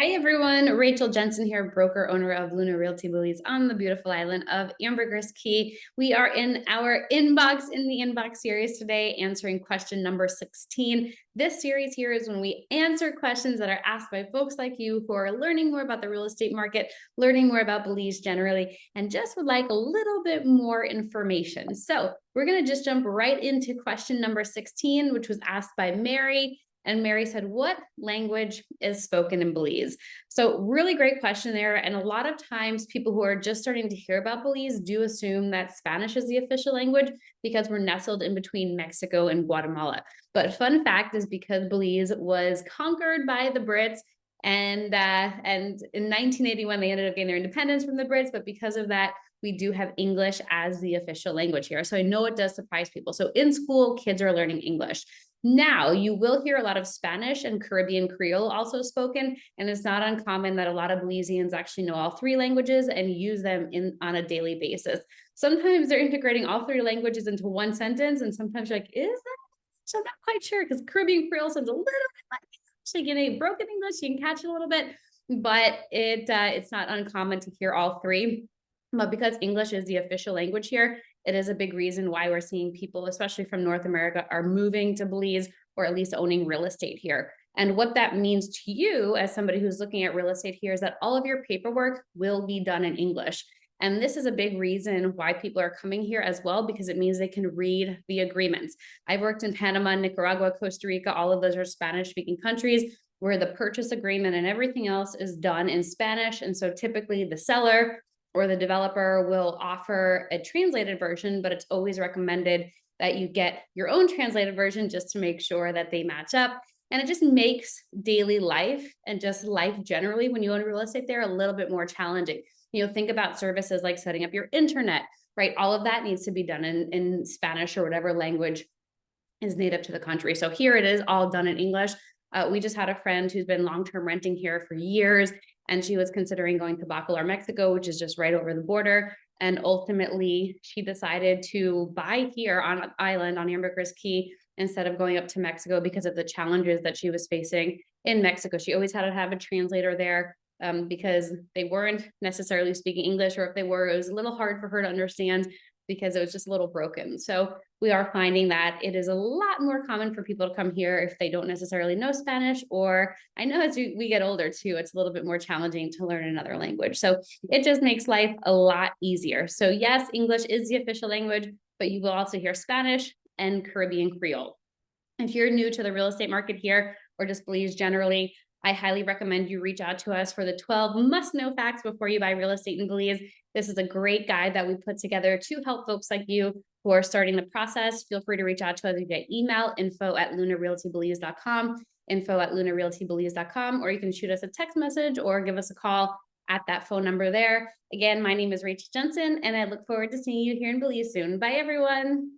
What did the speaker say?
Hi everyone, Rachel Jensen here, broker owner of Luna Realty Belize on the beautiful island of Ambergris Caye. We are in our inbox in the inbox series today, answering question number 16. This series here is when we answer questions that are asked by folks like you who are learning more about the real estate market, learning more about Belize generally, and just would like a little bit more information. So we're going to just jump right into question number 16, which was asked by Mary. And Mary said, what language is spoken in Belize? So really great question there. And a lot of times people who are just starting to hear about Belize do assume that Spanish is the official language because we're nestled in between Mexico and Guatemala. But fun fact is because Belize was conquered by the Brits and in 1981, they ended up getting their independence from the Brits. But because of that, we do have English as the official language here. So I know it does surprise people. So in school, kids are learning English. Now, you will hear a lot of Spanish and Caribbean Creole also spoken, and it's not uncommon that a lot of Belizeans actually know all three languages and use them on a daily basis. Sometimes they're integrating all three languages into one sentence, and sometimes you're like, is that? So I'm not quite sure, because Caribbean Creole sounds a little bit like English. Like in a broken English, you can catch it a little bit, but it's not uncommon to hear all three. But because English is the official language here, it is a big reason why we're seeing people, especially from North America, are moving to Belize or at least owning real estate here. And what that means to you as somebody who's looking at real estate here is that all of your paperwork will be done in English. And this is a big reason why people are coming here as well, because it means they can read the agreements. I've worked in Panama, Nicaragua, Costa Rica. All of those are Spanish-speaking countries where the purchase agreement and everything else is done in Spanish. And so typically the seller or the developer will offer a translated version, but it's always recommended that you get your own translated version just to make sure that they match up. And it just makes daily life and just life generally when you own real estate there a little bit more challenging. Think about services like setting up your internet, right? All of that needs to be done in Spanish or whatever language is native to the country. So here it is all done in English. We just had a friend who's been long-term renting here for years, and she was considering going to Bacalar, Mexico, which is just right over the border. And ultimately, she decided to buy here on an island on Ambergris Caye instead of going up to Mexico because of the challenges that she was facing in Mexico. She always had to have a translator there because they weren't necessarily speaking English, or if they were, it was a little hard for her to understand because it was just a little broken. So we are finding that it is a lot more common for people to come here if they don't necessarily know Spanish, or I know as we get older too, it's a little bit more challenging to learn another language. So it just makes life a lot easier. So yes, English is the official language, but you will also hear Spanish and Caribbean Creole. If you're new to the real estate market here, or just Belize generally, I highly recommend you reach out to us for the 12 must-know facts before you buy real estate in Belize. This is a great guide that we put together to help folks like you who are starting the process. Feel free to reach out to us via email, info@lunarealtybelize.com, info@lunarealtybelize.com, or you can shoot us a text message or give us a call at that phone number there. Again, my name is Rachel Jensen, and I look forward to seeing you here in Belize soon. Bye, everyone.